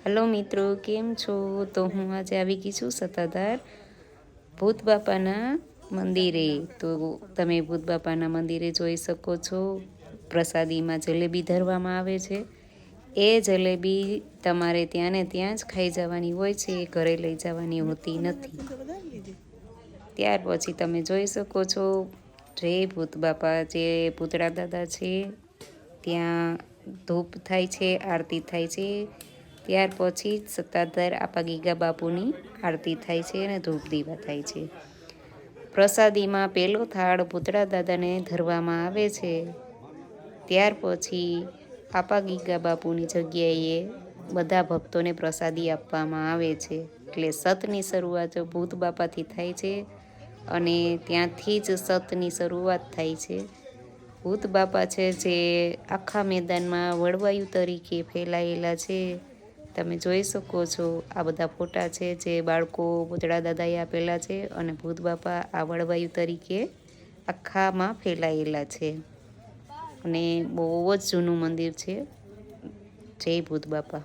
Hello મિત્રો, કેમ છો? તો હું આજે આવી ગઈ છું સત્તાધાર ભૂત બાપાના મંદિરે. તો તમે ભૂત બાપાના મંદિરે જોઈ શકો છો. પ્રસાદીમાં જલેબી ધરવામાં આવે છે. એ જલેબી તમારે ત્યાં ને ત્યાં જ ખાઈ જવાની હોય છે, ઘરે લઈ જવાની હોતી નથી. ત્યાર પછી તમે જોઈ શકો છો જય ભૂત બાપા, જે પૂતળા દાદા છે ત્યાં ધૂપ થાય છે, આરતી થાય છે. ત્યાર પછી સત્તાધાર આપા ગીગા બાપુની આરતી થાય છે અને ધૂપ દીવા થાય છે. પ્રસાદીમાં પહેલો થાળ પૂતળા દાદાને ધરવામાં આવે છે. ત્યાર પછી આપા ગીગા બાપુની જગ્યાએ બધા ભક્તોને પ્રસાદી આપવામાં આવે છે. એટલે સતની શરૂઆત ભૂત બાપાથી થાય છે અને ત્યાંથી જ સતની શરૂઆત થાય છે. ભૂત બાપા છે જે આખા મેદાનમાં વળવાયુ તરીકે ફેલાયેલા છે. તમે જોઈ શકો છો આ બધા ફોટા છે જે બાળકો પૂતળા દાદાએ આપેલા છે અને ભૂત બાપા આ વળવાયુ તરીકે આખામાં ફેલાયેલા છે અને બહુ જ જૂનું મંદિર છે. જય ભૂત બાપા.